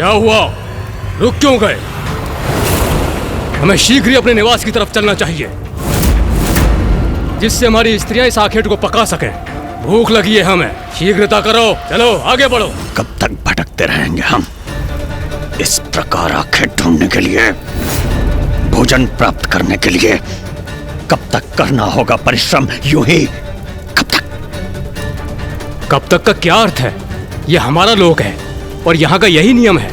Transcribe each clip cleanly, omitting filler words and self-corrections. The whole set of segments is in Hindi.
क्या हुआ? रुक क्यों गए? हमें शीघ्र ही अपने निवास की तरफ चलना चाहिए, जिससे हमारी स्त्रियां इस आखेट को पका सकें। भूख लगी है हमें, शीघ्रता करो, चलो आगे बढ़ो। कब तक भटकते रहेंगे हम? इस प्रकार आखेट ढूंढने के लिए, भोजन प्राप्त करने के लिए कब तक करना होगा परिश्रम? यूं ही कब तक? कब तक का क्या अर्थ है? यह हमारा लोक है और यहाँ का यही नियम है।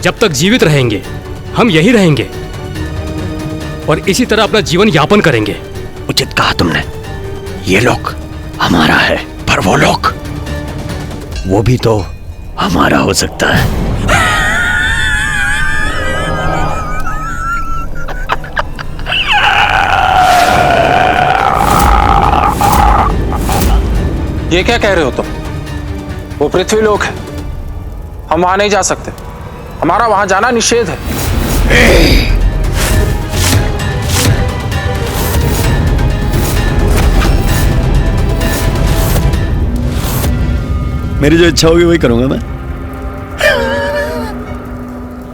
जब तक जीवित रहेंगे हम यही रहेंगे और इसी तरह अपना जीवन यापन करेंगे। उचित कहा तुमने। ये लोक हमारा है, पर वो लोक, वो भी तो हमारा हो सकता है। ये क्या कह रहे हो तुम? वो पृथ्वी लोक है, हम वहां नहीं जा सकते। हमारा वहां जाना निषेध है। मेरी जो इच्छा होगी वही करूंगा मैं।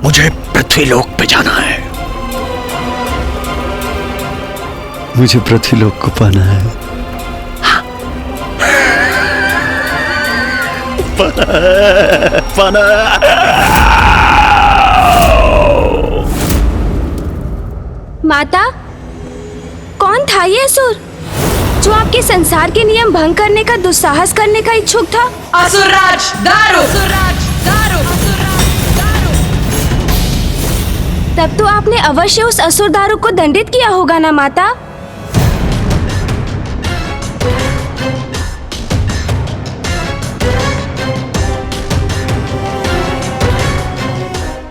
मुझे पृथ्वी लोक पे जाना है। मुझे पृथ्वी लोक को पाना है। पाना। माता, कौन था ये असुर जो आपके संसार के नियम भंग करने का दुस्साहस करने का इच्छुक था? असुरराज दारू। तब तो आपने अवश्य उस असुर दारू को दंडित किया होगा ना माता?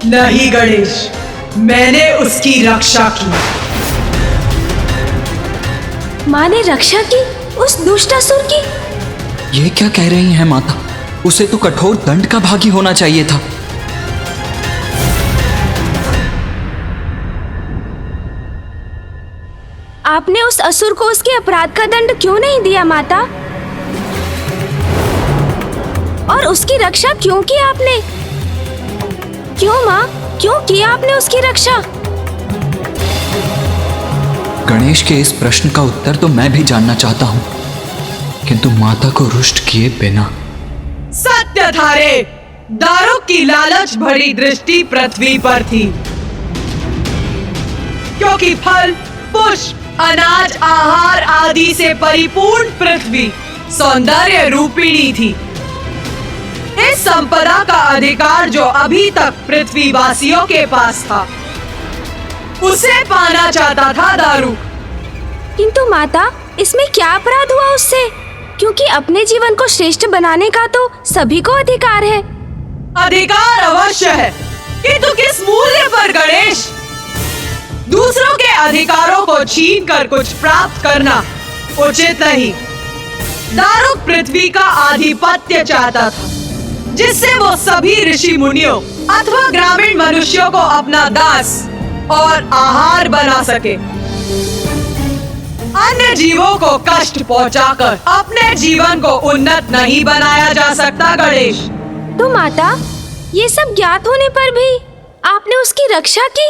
नहीं गणेश, मैंने उसकी रक्षा की। माँ ने रक्षा की उस दुष्ट असुर की? ये क्या कह रही हैं माता? उसे तो कठोर दंड का भागी होना चाहिए था। आपने उस असुर को उसके अपराध का दंड क्यों नहीं दिया माता? और उसकी रक्षा क्यों की आपने? क्यों माँ, क्यों किया आपने उसकी रक्षा? गणेश के इस प्रश्न का उत्तर तो मैं भी जानना चाहता हूँ, किंतु माता को रुष्ट किए बिना। सत्य था रे, दारू की लालच भरी दृष्टि पृथ्वी पर थी, क्योंकि फल, पुष्प, अनाज, आहार आदि से परिपूर्ण पृथ्वी सौंदर्य रूपिणी थी। इस संपदा का अधिकार जो अभी तक पृथ्वी वासियों के पास था, उसे पाना चाहता था दारू। किंतु माता, इसमें क्या अपराध हुआ उससे? क्योंकि अपने जीवन को श्रेष्ठ बनाने का तो सभी को अधिकार है। अधिकार अवश्य है, किंतु किस मूल्य पर गणेश? दूसरों के अधिकारों को छीन कर कुछ प्राप्त करना उचित नहीं। दारू पृथ्वी का आधिपत्य चाहता था, जिससे वो सभी ऋषि मुनियों अथवा ग्रामीण मनुष्यों को अपना दास और आहार बना सके। अन्य जीवों को कष्ट पहुंचाकर अपने जीवन को उन्नत नहीं बनाया जा सकता गणेश। तो माता, ये सब ज्ञात होने पर भी आपने उसकी रक्षा की?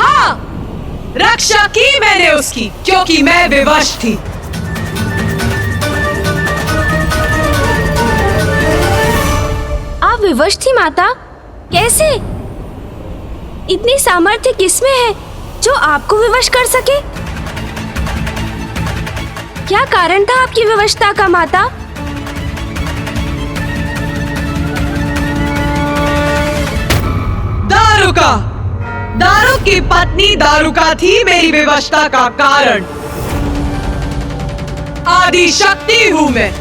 हाँ, रक्षा की मैंने उसकी, क्योंकि मैं विवश थी। आप विवश थी माता? कैसे? इतनी सामर्थ्य किसमें है जो आपको विवश कर सके? क्या कारण था आपकी विवशता का माता? दारुका, दारू की पत्नी दारुका थी मेरी विवशता का कारण। आदि शक्ति हूँ मैं,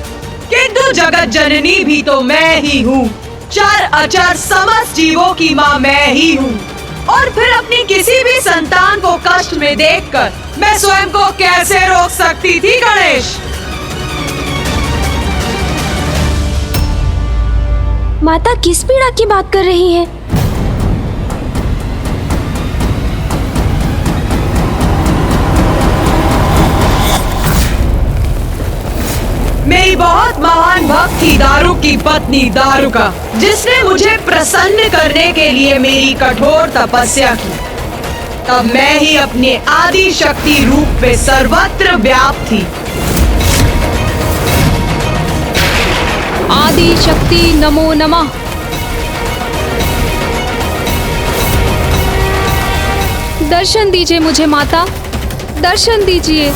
किंतु जगत जननी भी तो मैं ही हूँ। चर अचर समस्त जीवों की माँ मैं ही हूँ। और फिर अपनी किसी भी संतान को कष्ट में देखकर मैं स्वयं को कैसे रोक सकती थी गणेश? माता किस पीड़ा की बात कर रही हैं? मेरी बहुत महान भक्त थी दारुक की पत्नी दारुका, जिसने मुझे प्रसन्न करने के लिए मेरी कठोर तपस्या की। तब मैं ही अपने आदि शक्ति रूप में सर्वत्र व्याप्त थी। आदि शक्ति नमो नमः। दर्शन दीजिए मुझे माता, दर्शन दीजिए।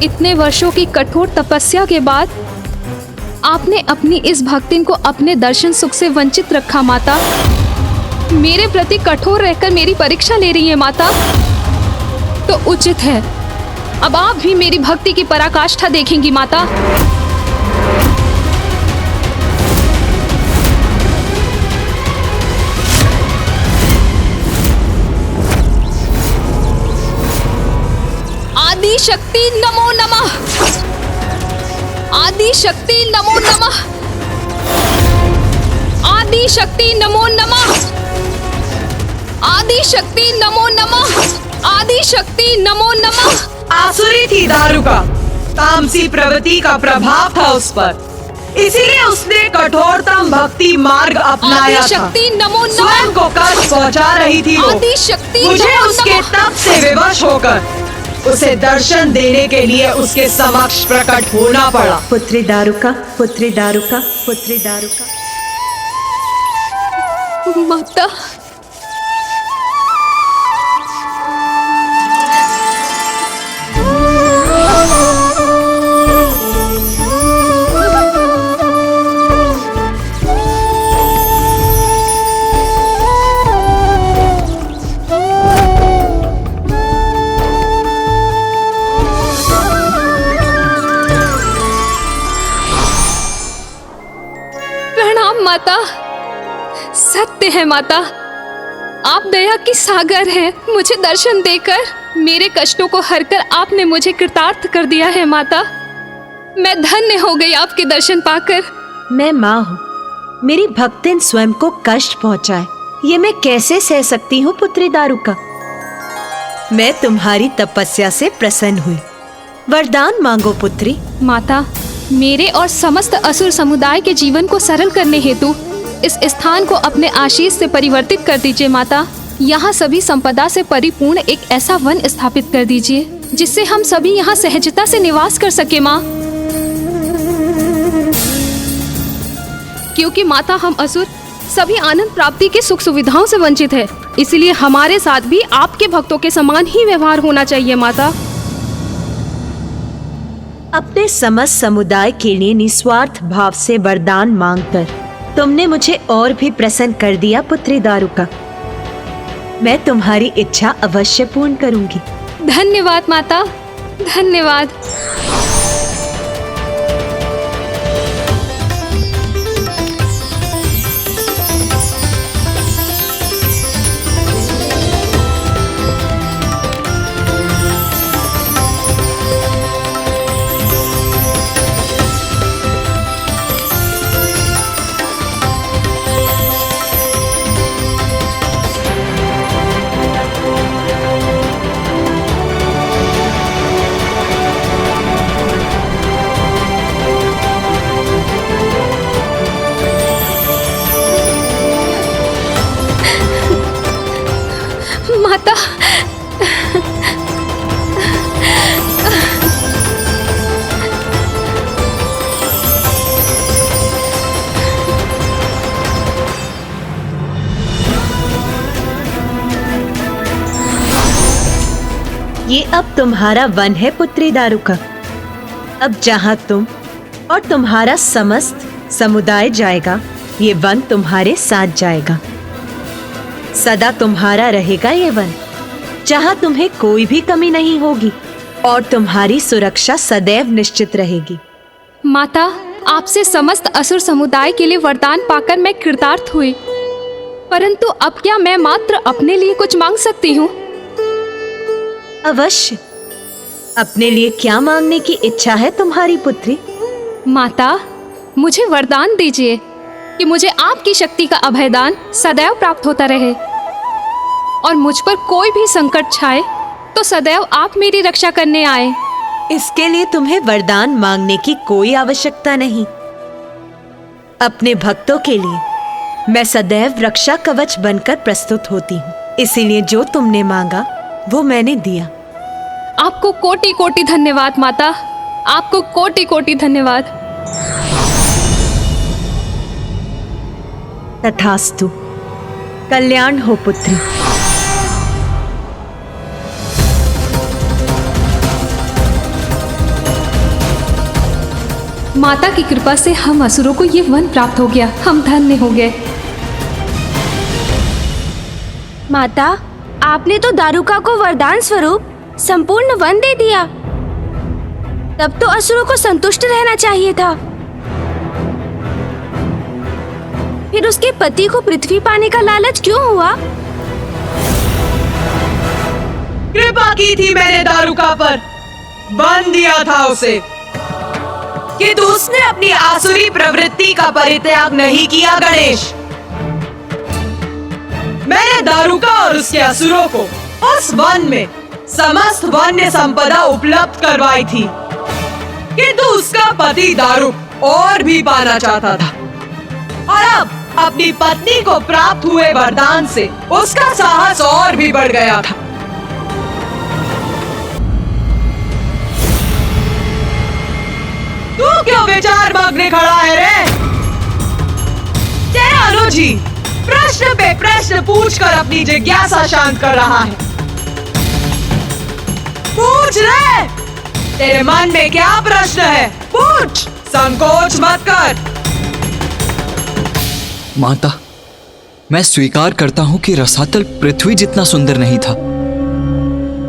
इतने वर्षों की कठोर तपस्या के बाद आपने अपनी इस भक्तिन को अपने दर्शन सुख से वंचित रखा माता। मेरे प्रति कठोर रहकर मेरी परीक्षा ले रही है माता, तो उचित है अब आप भी मेरी भक्ति की पराकाष्ठा देखेंगी माता। आदि शक्ति नमो नमः। आदि शक्ति नमो नमः। आदि शक्ति नमो नमः। आदि शक्ति नमो नमः। आदि शक्ति नमो नमः। आसुरी थी दारुका, तामसी प्रवृत्ति का प्रभाव था उस पर, इसीलिए उसने कठोरतम भक्ति मार्ग अपनाया था। शक्ति नमो नमः। स्वयं को कष्ट पहुंचा रही थी वो। आदि शक्ति मुझे नमो उसके नमः। तप से विवश होकर उसे दर्शन देने के लिए उसके समक्ष प्रकट होना पड़ा। पुत्री दारुका, पुत्री दारुका, पुत्री दारुका। माता, माता, सत्य है माता, आप दया की सागर हैं। मुझे दर्शन देकर मेरे कष्टों को हरकर आपने मुझे कृतार्थ कर दिया है माता। मैं धन्य हो गई आपके दर्शन पाकर। मैं माँ हूँ, मेरी भक्तिन स्वयं को कष्ट पहुँचाए, ये मैं कैसे सह सकती हूँ पुत्री दारुका। मैं तुम्हारी तपस्या से प्रसन्न हुई, वरदान मांगो पुत्री। माता, मेरे और समस्त असुर समुदाय के जीवन को सरल करने हेतु इस स्थान को अपने आशीष से परिवर्तित कर दीजिए माता। यहाँ सभी संपदा से परिपूर्ण एक ऐसा वन स्थापित कर दीजिए जिससे हम सभी यहाँ सहजता से निवास कर सके माँ। क्योंकि माता, हम असुर सभी आनंद प्राप्ति की सुख सुविधाओं से वंचित है, इसलिए हमारे साथ भी आपके भक्तों के समान ही व्यवहार होना चाहिए माता। अपने समस्त समुदाय के लिए निस्वार्थ भाव से वरदान मांगकर तुमने मुझे और भी प्रसन्न कर दिया पुत्री दारुका। मैं तुम्हारी इच्छा अवश्य पूर्ण करूंगी। धन्यवाद माता, धन्यवाद। माता, ये अब तुम्हारा वन है पुत्री दारुका। अब जहाँ तुम और तुम्हारा समस्त समुदाय जाएगा, ये वन तुम्हारे साथ जाएगा। सदा तुम्हारा रहेगा ये वन, जहाँ तुम्हें कोई भी कमी नहीं होगी और तुम्हारी सुरक्षा सदैव निश्चित रहेगी। माता, आपसे समस्त असुर समुदाय के लिए वरदान पाकर मैं कृतार्थ हुई, परंतु अब क्या मैं मात्र अपने लिए कुछ मांग सकती हूँ? अवश्य। अपने लिए क्या मांगने की इच्छा है तुम्हारी पुत्री? माता, मुझे वरदान दीजिए कि मुझे आपकी शक्ति का अभयदान सदैव प्राप्त होता रहे और मुझ पर कोई भी संकट छाए तो सदैव आप मेरी रक्षा करने आए। इसके लिए तुम्हें वरदान मांगने की कोई आवश्यकता नहीं। अपने भक्तों के लिए मैं सदैव रक्षा कवच बनकर प्रस्तुत होती हूँ। इसीलिए जो तुमने मांगा वो मैंने दिया। आपको कोटि कोटि धन्यवाद माता, आपको कोटि कोटि धन्यवाद। तथास्तु। कल्याण हो पुत्री। माता की कृपा से हम असुरों को ये वन प्राप्त हो गया, हम धन्य हो गए। माता, आपने तो दारुका को वरदान स्वरूप संपूर्ण वन दे दिया। तब तो असुरों को संतुष्ट रहना चाहिए था। फिर उसके पति को पृथ्वी पाने का लालच क्यों हुआ? कृपा की थी मैंने दारुका पर, बंद दिया था उसे, किंतु उसने अपनी आसुरी प्रवृत्ति का परित्याग नहीं किया। गणेश, मैंने दारुका और उसके असुरों को उस वन में समस्त वन्य संपदा उपलब्ध करवाई थी, किंतु उसका पति दारुक और भी पाना चाहता था। और अब अपनी पत्नी को प्राप्त हुए वरदान से उसका साहस और भी बढ़ गया था। तू क्यों विचार मग्न खड़ा है रे? तेरा अनुज ही प्रश्न पे प्रश्न पूछकर अपनी जिज्ञासा शांत कर रहा है। पूछ रे, तेरे मन में क्या प्रश्न है? पूछ, संकोच मत कर। माता, मैं स्वीकार करता हूं कि रसातल पृथ्वी जितना सुंदर नहीं था,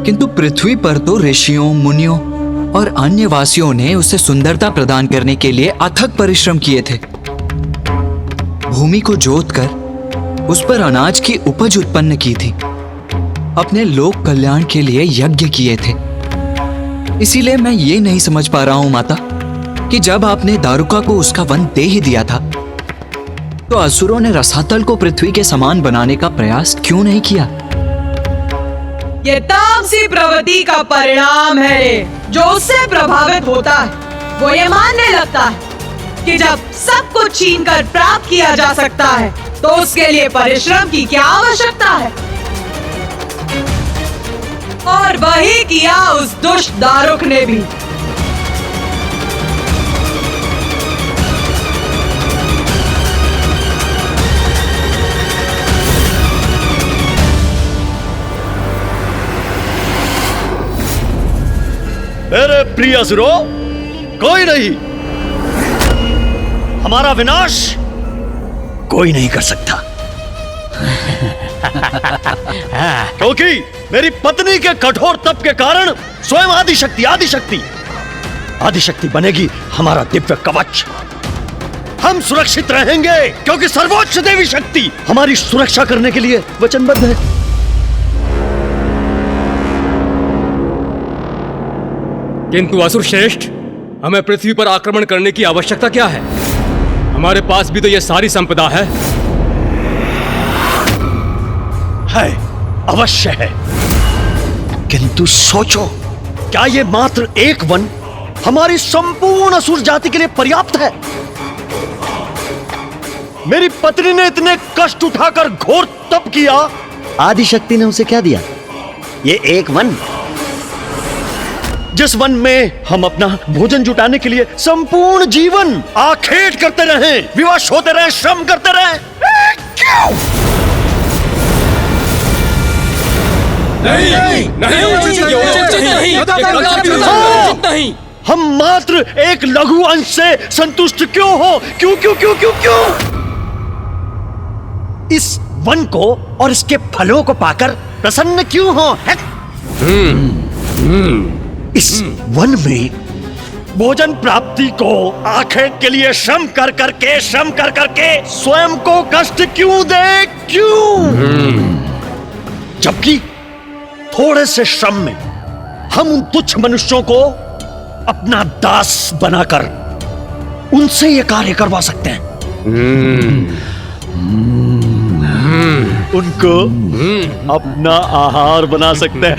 किंतु पृथ्वी पर तो ऋषियों, मुनियों और अन्य वासियों ने उसे सुंदरता प्रदान करने के लिए अथक परिश्रम किए थे। भूमि को जोतकर उस पर अनाज की उपज उत्पन्न की थी, अपने लोक कल्याण के लिए यज्ञ किए थे। इसीलिए मैं ये नहीं समझ पा रहा हूं माता कि जब आपने दारुका को उसका वन दे ही दिया था तो असुरों ने रसातल को पृथ्वी के समान बनाने का प्रयास क्यों नहीं किया? ये तामसी प्रवृत्ति का परिणाम है रे, जो उससे प्रभावित होता है। वो ये मानने लगता है कि जब सब कुछ छीन कर प्राप्त किया जा सकता है तो उसके लिए परिश्रम की क्या आवश्यकता है। और वही किया उस दुष्ट दारुक ने भी। मेरे प्रिय असुरों, कोई नहीं, हमारा विनाश कोई नहीं कर सकता। क्योंकि मेरी पत्नी के कठोर तप के कारण स्वयं आदिशक्ति बनेगी हमारा दिव्य कवच। हम सुरक्षित रहेंगे क्योंकि सर्वोच्च देवी शक्ति हमारी सुरक्षा करने के लिए वचनबद्ध है। किंतु असुर श्रेष्ठ, हमें पृथ्वी पर आक्रमण करने की आवश्यकता क्या है? हमारे पास भी तो यह सारी संपदा है। अवश्य है, किंतु सोचो, क्या ये मात्र एक वन हमारी संपूर्ण असुर जाति के लिए पर्याप्त है? मेरी पत्नी ने इतने कष्ट उठाकर घोर तप किया, आदिशक्ति ने उसे क्या दिया? ये एक वन, जिस वन में हम अपना भोजन जुटाने के लिए संपूर्ण जीवन आखेट करते रहे, विवश होते रहे, श्रम करते रहे। क्यों? नहीं। हम मात्र एक लघु अंश से संतुष्ट क्यों हो? क्यों क्यों क्यों क्यों क्यों? इस वन को और इसके फलों को पाकर प्रसन्न क्यों हो? इस वन में भोजन प्राप्ति को आखेट के लिए श्रम कर करके स्वयं को कष्ट क्यों दे? क्यों? जबकि थोड़े से श्रम में हम उन तुच्छ मनुष्यों को अपना दास बनाकर उनसे ये कार्य करवा सकते हैं। उनको अपना आहार बना सकते हैं।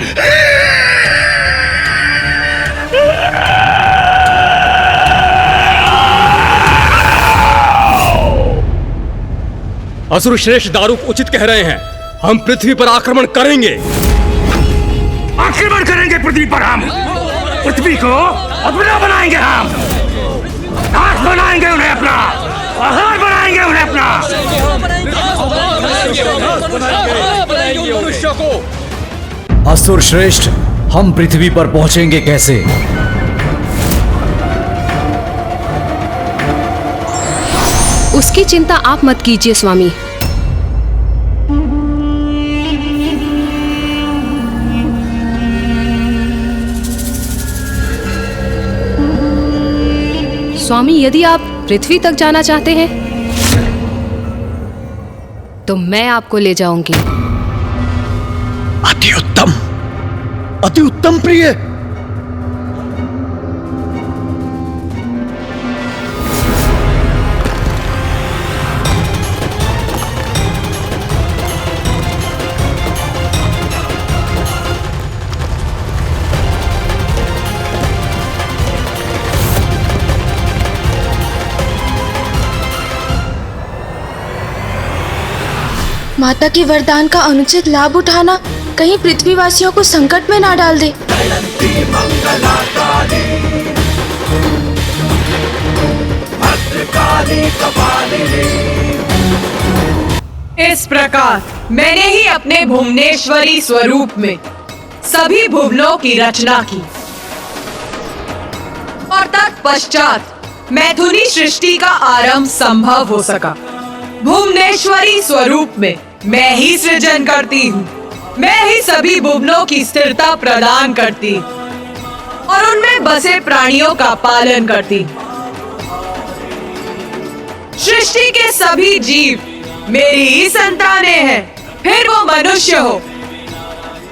असुर श्रेष्ठ दारुक उचित कह रहे हैं। हम पृथ्वी पर आक्रमण करेंगे। आक्रमण करेंगे पृथ्वी पर। हम पृथ्वी को अपना बनाएंगे। हम दास बनाएंगे उन्हें अपना, आहार बनाएंगे उन्हें अपना। असुर श्रेष्ठ, हम पृथ्वी पर पहुंचेंगे कैसे? उसकी चिंता आप मत कीजिए स्वामी। स्वामी, यदि आप पृथ्वी तक जाना चाहते हैं तो मैं आपको ले जाऊंगी। अति उत्तम, अति उत्तम प्रिय। माता के वरदान का अनुचित लाभ उठाना कहीं पृथ्वीवासियों को संकट में ना डाल दे। इस प्रकार मैंने ही अपने भुवनेश्वरी स्वरूप में सभी भुवनों की रचना की और तत्पश्चात मैथुनी सृष्टि का आरंभ संभव हो सका। भुवनेश्वरी स्वरूप में मैं ही सृजन करती हूँ, मैं ही सभी भुवनों की स्थिरता प्रदान करती और उनमें बसे प्राणियों का पालन करती। सृष्टि के सभी जीव मेरी ही संतानें हैं, फिर वो मनुष्य हो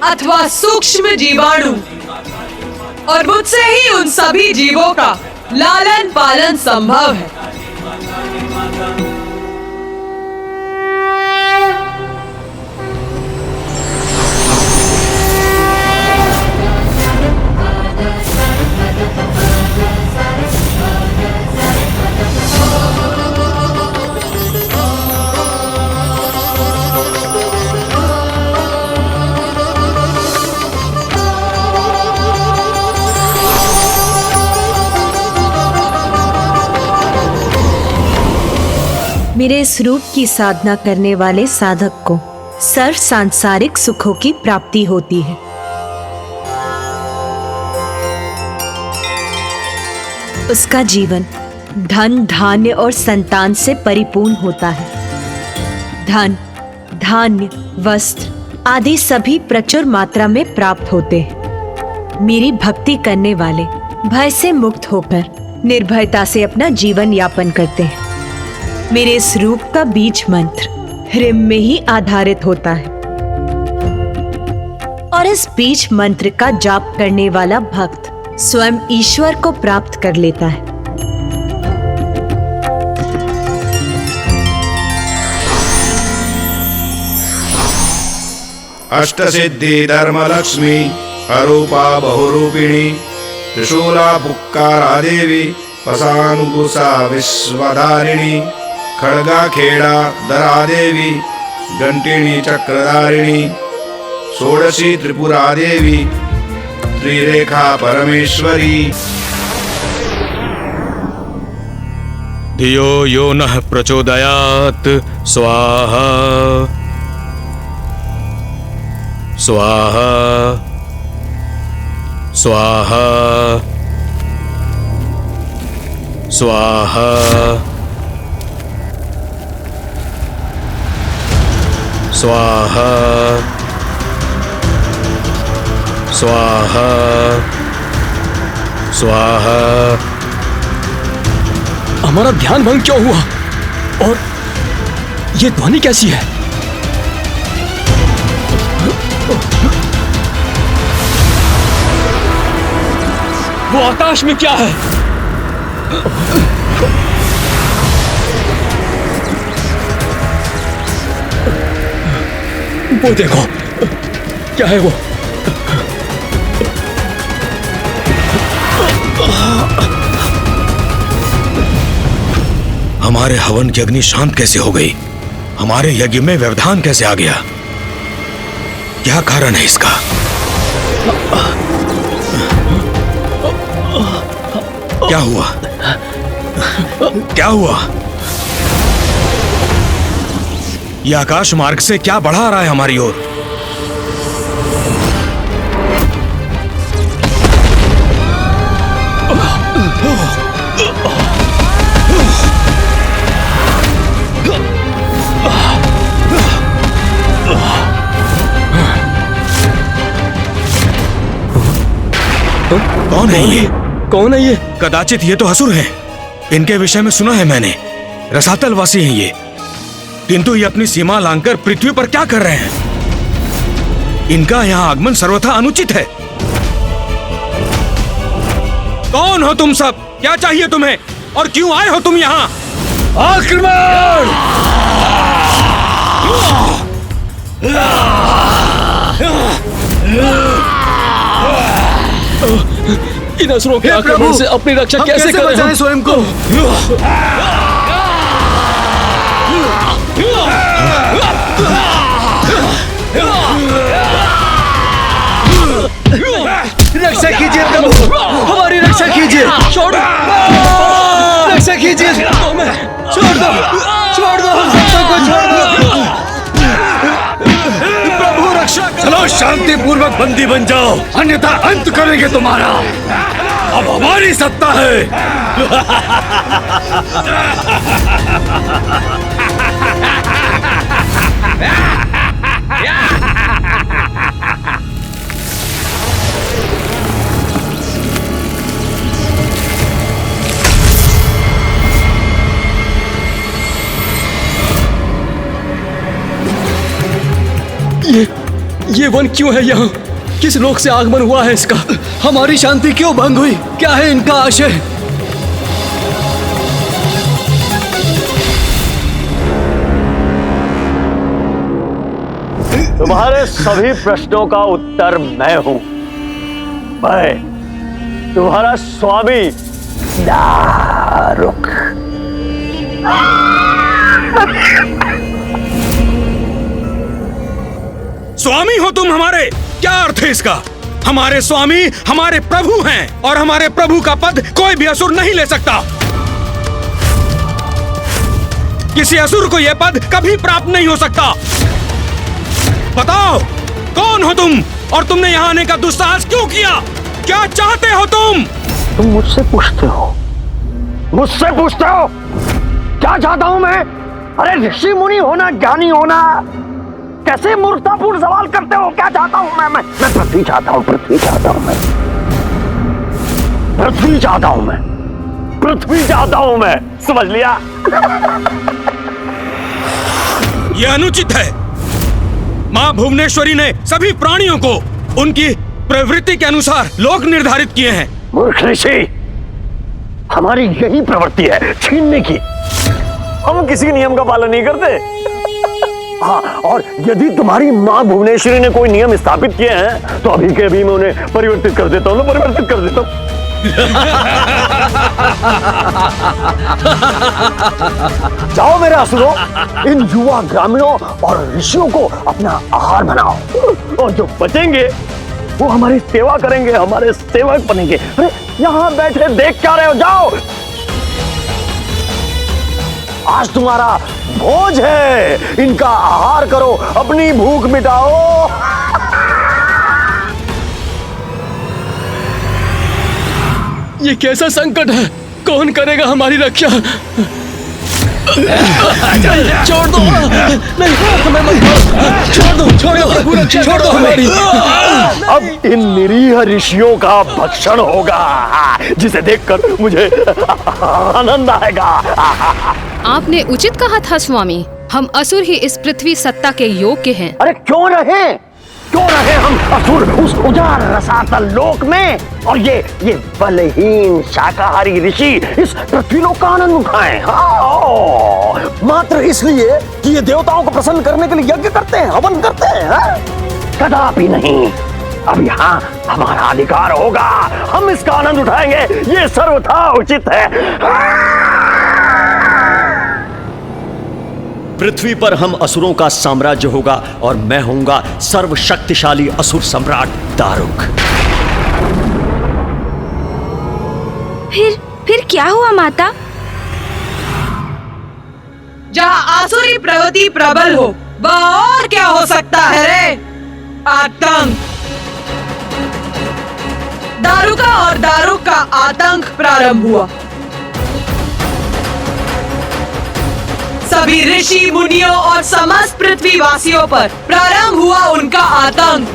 अथवा सूक्ष्म जीवाणु, और मुझसे ही उन सभी जीवों का लालन पालन संभव है। मेरे इस रूप की साधना करने वाले साधक को सर्व सांसारिक सुखों की प्राप्ति होती है। उसका जीवन धन, धान्य और संतान से परिपूर्ण होता है। धन, धान्य, वस्त्र आदि सभी प्रचुर मात्रा में प्राप्त होते हैं। मेरी भक्ति करने वाले भय से मुक्त होकर निर्भयता से अपना जीवन यापन करते हैं। मेरे इस रूप का बीज मंत्र ह्रीम में ही आधारित होता है और इस बीज मंत्र का जाप करने वाला भक्त स्वयं ईश्वर को प्राप्त कर लेता है। अष्टसिद्धि धर्मलक्ष्मी अरूपा बहुरूपिणी त्रिशूला पुक्कारा देवी पसांकुशा विश्वधारिणी खड़गा खेड़ा दरा देवी घंटिनी चक्रधारिणी षोडशी त्रिपुरा देवी त्रिरेखा परमेश्वरी। धियो यो नः प्रचोदयात् स्वाहा स्वाहा स्वाहा स्वाहा स्वाहा स्वाहा स्वाहा। हमारा ध्यान भंग क्यों हुआ और ये ध्वनि कैसी है? वो आकाश में क्या है? वो देखो, क्या है वो? हमारे हवन की अग्नि शांत कैसे हो गई? हमारे यज्ञ में व्यवधान कैसे आ गया? क्या कारण है इसका? क्या हुआ? क्या हुआ? यह आकाश मार्ग से क्या बढ़ा रहा है हमारी ओर? कौन है ये? कौन है ये? कदाचित ये तो असुर हैं। इनके विषय में सुना है मैंने, रसातल वासी हैं ये। किंतु ये अपनी सीमा लांघकर पृथ्वी पर क्या कर रहे हैं? इनका यहाँ आगमन सर्वथा अनुचित है। कौन हो तुम सब? क्या चाहिए तुम्हें और क्यों आए हो तुम यहाँ? आक्रमण! इन असुरों के आक्रमण से अपनी रक्षा कैसे करें बचाएं स्वयं को? रक्षा कीजिए प्रभु, हमारी रक्षा कीजिए। छोड़ दो, रक्षा कीजिए। छोड़ दो, छोड़ दो, हम सबको छोड़ दो। प्रभु रक्षा करो। चलो शांति पूर्वक बंदी बन जाओ, अन्यथा अंत करेंगे तुम्हारा। अब हमारी सत्ता है। ये वन क्यों है यहाँ? किस लोक से आगमन हुआ है इसका? हमारी शांति क्यों भंग हुई? क्या है इनका आशय? तुम्हारे सभी प्रश्नों का उत्तर मैं हूं। मैं तुम्हारा स्वामी दारुक। स्वामी हो तुम हमारे? क्या अर्थ है इसका? हमारे स्वामी हमारे प्रभु हैं और हमारे प्रभु का पद कोई भी असुर नहीं ले सकता। किसी असुर को यह पद कभी प्राप्त नहीं हो सकता। बताओ कौन हो तुम और तुमने यहाँ आने का दुस्साहस क्यों किया? क्या चाहते हो तुम? तुम मुझसे पूछते हो? मुझसे पूछते हो क्या चाहता हूं मैं? अरे ऋषि मुनि होना, ज्ञानी होना, कैसे मूर्खतापूर्ण सवाल करते हो? क्या चाहता हूं मैं पृथ्वी चाहता हूं, पृथ्वी चाहता हूं मैं, पृथ्वी चाहता हूं मैं, पृथ्वी चाहता हूं मैं। समझ लिया? यह अनुचित है। मां भुवनेश्वरी ने सभी प्राणियों को उनकी प्रवृत्ति के अनुसार लोक निर्धारित किए हैं। मूर्ख ऋषि, हमारी यही प्रवृत्ति है छीनने की। हम किसी नियम का पालन नहीं करते। हाँ, और यदि तुम्हारी माँ भुवनेश्वरी ने कोई नियम स्थापित किए हैं तो अभी के अभी मैं उन्हें परिवर्तित कर देता हूँ, परिवर्तित कर देता हूँ। जाओ मेरे असुरों, इन युवा ग्रामीणों और ऋषियों को अपना आहार बनाओ और जो बचेंगे वो हमारी सेवा करेंगे, हमारे सेवक बनेंगे। अरे यहाँ बैठे देख क्या रहे हो? जाओ, आज तुम्हारा भोज है, इनका आहार करो, अपनी भूख मिटाओ। ये कैसा संकट है? कौन करेगा हमारी रक्षा? छोड़ दो, नहीं हमें मत मारो। छोड़ दो, छोड़ दो हमारी। अब इन निरीह ऋषियों का भक्षण होगा, जिसे देखकर मुझे आनंद आएगा। आपने उचित कहा था स्वामी, हम असुर ही इस पृथ्वी सत्ता के योग्य हैं। अरे क्यों रहे हम असुर उस उजाड़ रसातल लोक में, और ये बलहीन शाकाहारी ऋषि इस पृथ्वी लोक का आनंद उठाएं। हाँ, मात्र इसलिए कि ये देवताओं को प्रसन्न करने के लिए यज्ञ करते हैं, हवन करते हैं, हाँ? कदापि नहीं। अब यहाँ हमारा अधिकार होगा, हम इसका आनंद उठाएंगे, ये सर्वथा उचित है। पृथ्वी पर हम असुरों का साम्राज्य होगा और मैं होऊंगा सर्वशक्तिशाली असुर सम्राट दारुक। फिर क्या हुआ माता? जहाँ आसुरी प्रवृत्ति प्रबल हो, वह और क्या हो सकता है रे? आतंक। दारुका और दारुक का आतंक प्रारंभ हुआ। सभी ऋषि मुनियों और समस्त पृथ्वीवासियों पर प्रारंभ हुआ उनका आतंक।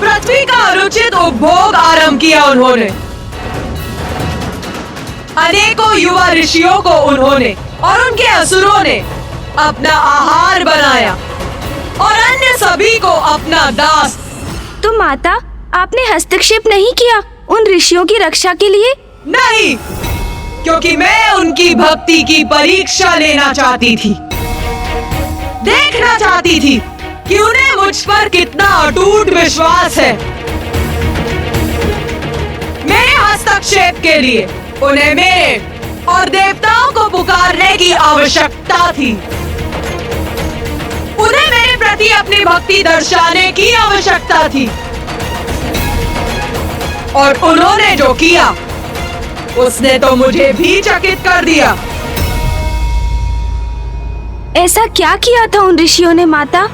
पृथ्वी का अनुचित उपभोग आरंभ किया उन्होंने। अनेकों युवा ऋषियों को उन्होंने और उनके असुरों ने अपना आहार बनाया और अन्य सभी को अपना दास। तो माता, आपने हस्तक्षेप नहीं किया उन ऋषियों की रक्षा के लिए? नहीं, क्योंकि मैं उनकी भक्ति की परीक्षा लेना चाहती थी, देखना चाहती थी कि उन्हें मुझ पर कितना अटूट विश्वास है। मेरे हस्तक्षेप के लिए उन्हें मेरे और देवताओं को पुकारने की आवश्यकता थी। उन्हें मेरे प्रति अपनी भक्ति दर्शाने की आवश्यकता थी। और उन्होंने जो किया उसने तो मुझे भी चकित कर दिया। ऐसा क्या किया था उन ऋषियों ने माता?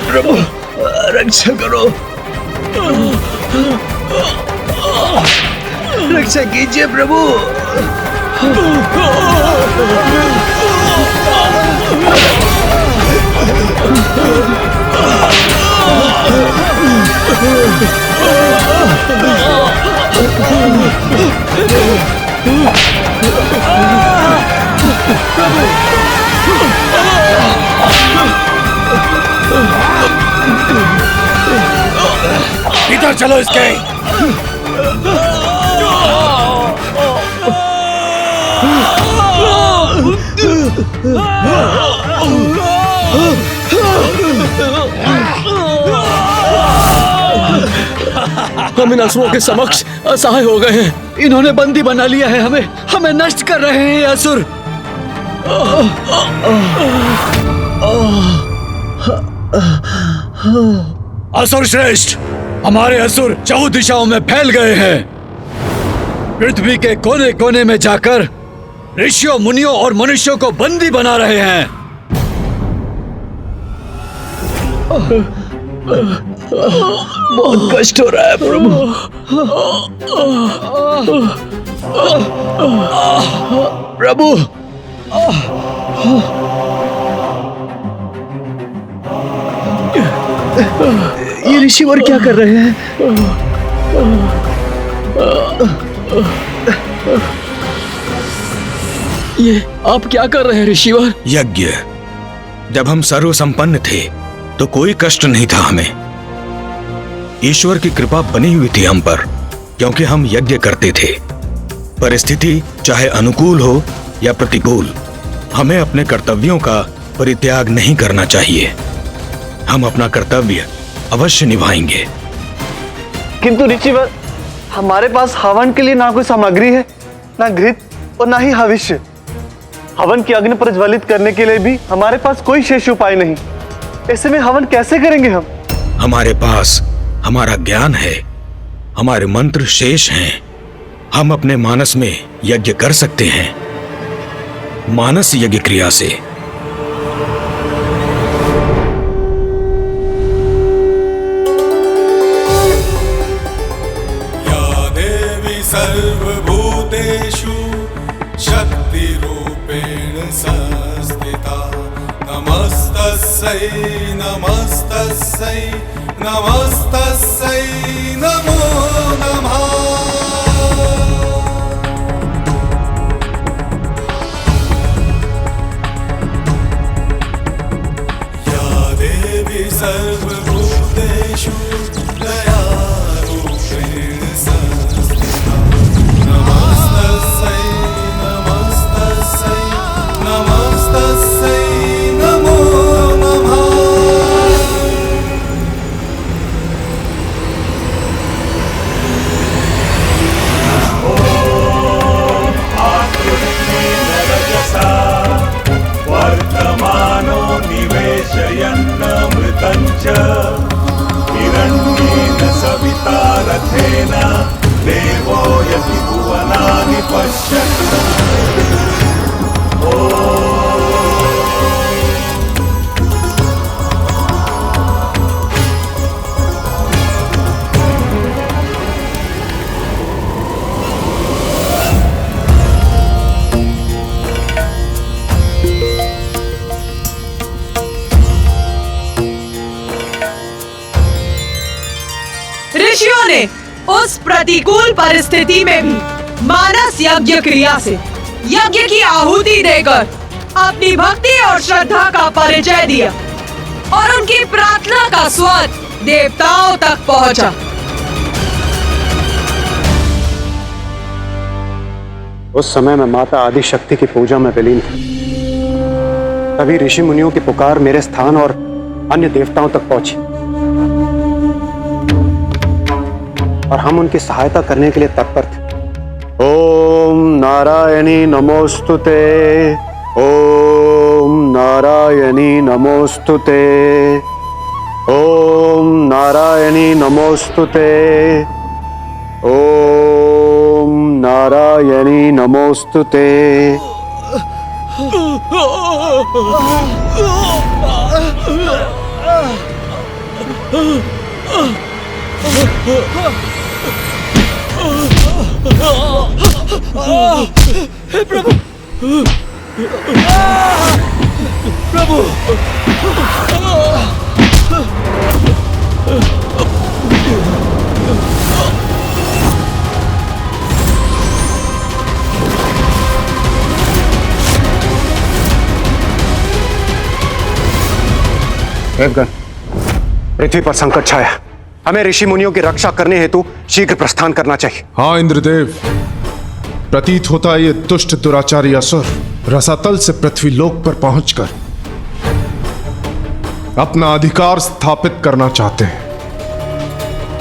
प्रभु, रक्षा करो, रक्षा कीजिए प्रभु। इधर चलो इसके। हम इन असुरों के समक्ष असहाय हो गए हैं। इन्होंने बंदी बना लिया है हमें, हमें नष्ट कर रहे हैं ये असुर। असुर श्रेष्ठ, हमारे असुर चहुँ दिशाओं में फैल गए हैं। पृथ्वी के कोने कोने में जाकर ऋषियों, मुनियों और मनुष्यों को बंदी बना रहे हैं। बहुत कष्ट हो रहा है प्रभु। प्रभु, ये ऋषिवर क्या कर रहे हैं? ये आप क्या कर रहे हैं ऋषिवर? यज्ञ। जब हम सर्व संपन्न थे तो कोई कष्ट नहीं था हमें। ईश्वर की कृपा बनी हुई थी हम पर, क्योंकि हम यज्ञ करते थे। परिस्थिति चाहे अनुकूल हो या प्रतिकूल, हमें अपने कर्तव्यों का परित्याग नहीं करना चाहिए। हम अपना कर्तव्य अवश्य निभाएंगे। किंतु ऋषिवर, हमारे पास हवन के लिए ना कोई सामग्री है, ना घृत और ना ही हविष्य। हवन की अग्नि प्रज्वलित करने के लिए भी हमारे पास कोई शेष उपाय नहीं। ऐसे में हवन कैसे करेंगे हम? हमारे पास हमारा ज्ञान है, हमारे मंत्र शेष हैं। हम अपने मानस में यज्ञ कर सकते हैं, मानस यज्ञ क्रिया से। या देवी सर्वभूतेषु शक्तिरूपेण संस्थिता नमस्तस्यै नमस्तस्यै नमस्तस्यै नमस्तस्यै नमो नमः या देवी सर्वभूतेषु दयारूपेण संस्थिता नमस्तस्यै नमस्तस्यै नमस्तस्यै नमो नमः वर्तमानो निवेशयन्नमृतं च हिरण्येन सविता रथेन देवो यदि भुवनानि पश्यत् ऋषियों ने उस प्रतिकूल परिस्थिति में भी मानस यज्ञ क्रिया से यज्ञ की आहुति देकर अपनी भक्ति और श्रद्धा का परिचय दिया और उनकी प्रार्थना का स्वर देवताओं तक पहुंचा। उस समय मैं माता आदि शक्ति की पूजा में विलीन था। तभी ऋषि मुनियों की पुकार मेरे स्थान और अन्य देवताओं तक पहुंची और हम उनकी सहायता करने के लिए तत्पर थे। ओम नारायणी नमोस्तुते, ओम नारायणी नमोस्तुते, ओम नारायणी नमोस्तुते, ओम नारायणी नमोस्तुते। हे प्रभु प्रभु देवगण, पृथ्वी पर संकट छाया। हमें ऋषि मुनियों की रक्षा करने हेतु शीघ्र प्रस्थान करना चाहिए। हाँ इंद्रदेव, प्रतीत होता है ये दुष्ट दुराचारी असुर रसातल से पृथ्वी लोक पर पहुंचकर अपना अधिकार स्थापित करना चाहते हैं,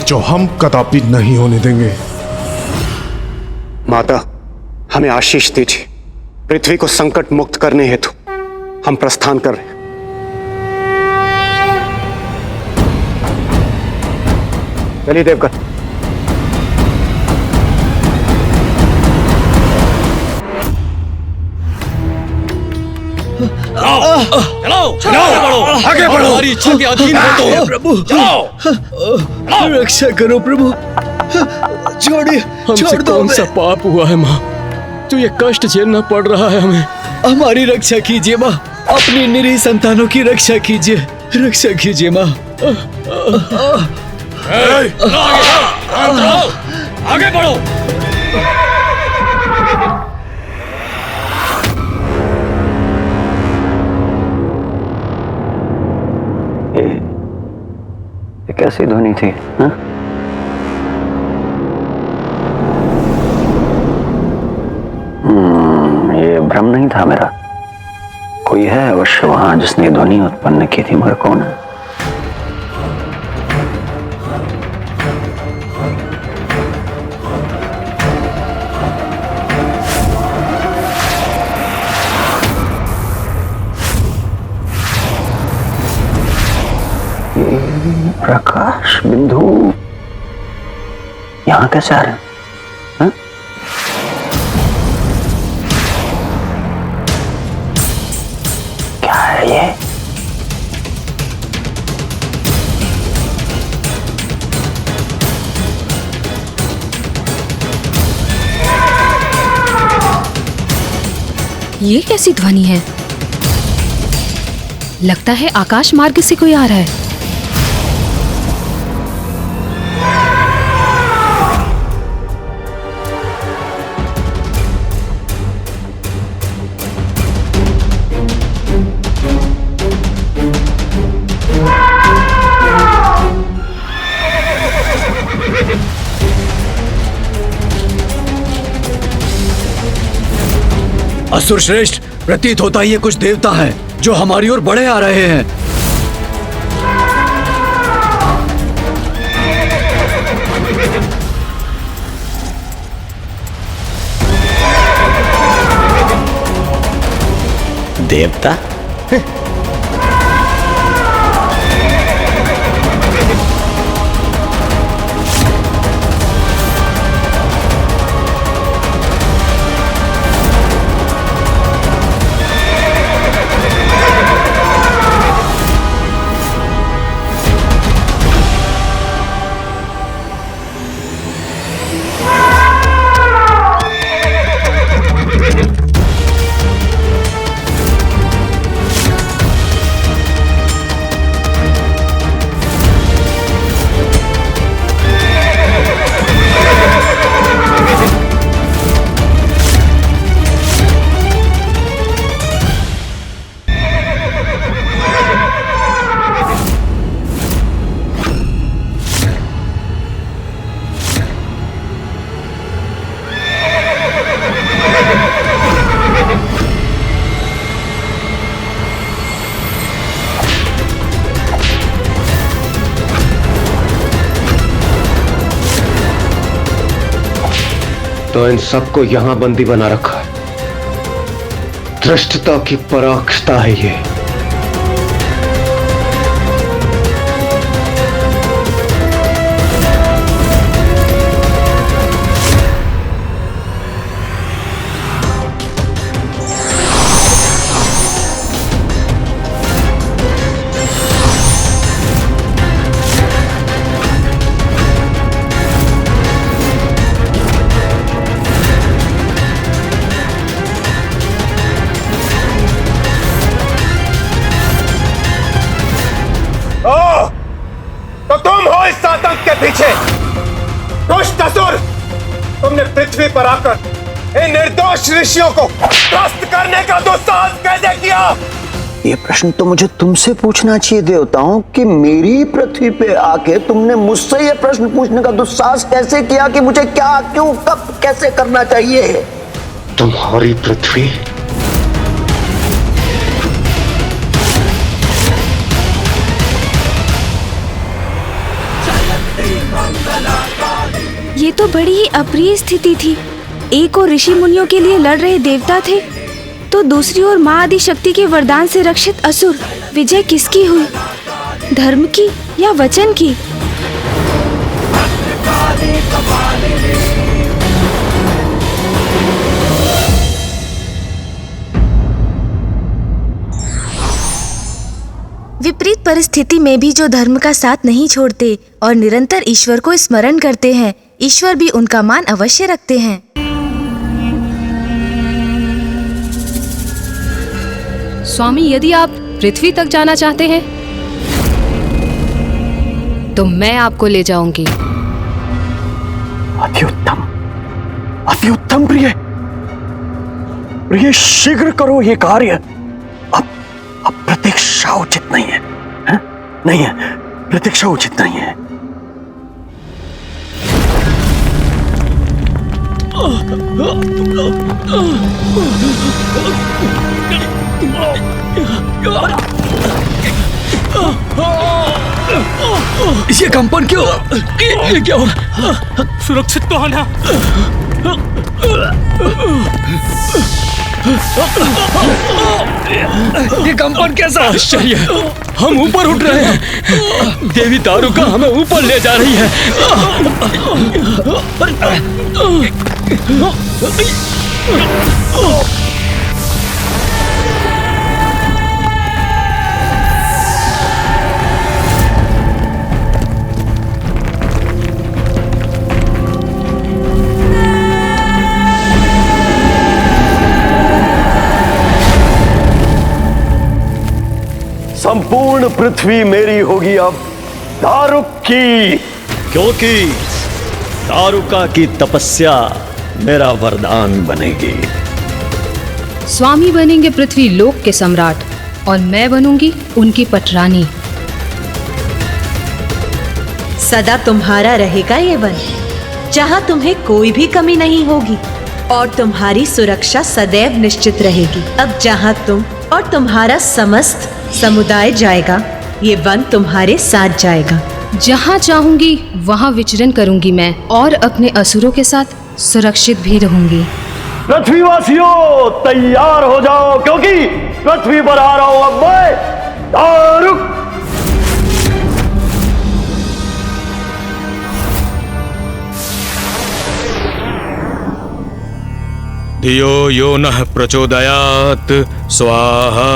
जो हम कदापि नहीं होने देंगे। माता, हमें आशीष दीजिए। पृथ्वी को संकट मुक्त करने हेतु हम प्रस्थान कर रहे हैं। चलिए देवगण। चलो आगे बढ़ो, हमारी इच्छा के अधीन हो तो। प्रभु रक्षा करो प्रभु, छोड़िए, हमसे छोड़ दो कौन सा हमें। पाप हुआ है माँ, तो ये कष्ट झेलना पड़ रहा है हमें। हमारी रक्षा कीजिए माँ, अपनी निरीह संतानों की रक्षा कीजिए, रक्षा कीजिए माँ। आगे बढ़ो। ये कैसी ध्वनि थी? हा? ये भ्रम नहीं था मेरा। कोई है अवश्य वहां जिसने ध्वनि उत्पन्न की थी, मगर कौन है? प्रकाश बिंदु यहां कैसे आ रहे हैं? हा? क्या है ये? ये कैसी ध्वनि है? लगता है आकाश मार्ग से कोई आ रहा है। असुर श्रेष्ठ, प्रतीत होता है ये कुछ देवता हैं जो हमारी ओर बढ़े आ रहे हैं। देवता? तो इन सबको यहां बंदी बना रखा है। धृष्टता की पराकाष्ठा है ये। तो तुम हो इस आतंक के पीछे। दुष्ट असुर, तुमने पृथ्वी पर आकर इन निर्दोष ऋषियों को त्रस्त करने का दुस्साहस कैसे किया? ये प्रश्न तो मुझे तुमसे पूछना चाहिए देवताओं कि मेरी पृथ्वी पे आके तुमने मुझसे ये प्रश्न पूछने का दुस्साहस कैसे किया कि मुझे क्या, क्यों, कब, कैसे करना चाहिए? तुम्हारी पृथ्वी ये तो बड़ी ही अप्रिय स्थिति थी। एक और ऋषि मुनियों के लिए लड़ रहे देवता थे, तो दूसरी ओर माँ आदि शक्ति के वरदान से रक्षित असुर। विजय किसकी हुई, धर्म की या वचन की? विपरीत परिस्थिति में भी जो धर्म का साथ नहीं छोड़ते और निरंतर ईश्वर को स्मरण करते हैं, ईश्वर भी उनका मान अवश्य रखते हैं। स्वामी, यदि आप पृथ्वी तक जाना चाहते हैं तो मैं आपको ले जाऊंगी। अति उत्तम, अति उत्तम प्रिय। प्रिय, शीघ्र करो ये कार्य। अब प्रतीक्षा उचित नहीं है, है? नहीं है, प्रतीक्षा उचित नहीं है। ये कंपन क्यों? ये क्या हो रहा? सुरक्षित तो होना। ये कंपन कैसा? आश्चर्य, हम ऊपर उठ रहे हैं। देवी दारुका हमें ऊपर ले जा रही है। संपूर्ण पृथ्वी मेरी होगी अब दारुक की, क्योंकि दारुका की तपस्या मेरा वरदान बनेगी। स्वामी बनेंगे पृथ्वी लोक के सम्राट और मैं बनूंगी उनकी पटरानी। सदा तुम्हारा रहेगा ये वन, जहाँ तुम्हें कोई भी कमी नहीं होगी और तुम्हारी सुरक्षा सदैव निश्चित रहेगी। अब जहाँ तुम और तुम्हारा समस्त समुदाय जाएगा, ये वन तुम्हारे साथ जाएगा। जहाँ चाहूंगी वहाँ विचरण करूंगी मैं और अपने असुरों के साथ सुरक्षित भी रहूंगी। पृथ्वीवासियों तैयार हो जाओ, क्योंकि पृथ्वी पर आ रहा हूं अब मैं दारुक। धियो यो नः प्रचोदयात् स्वाहा।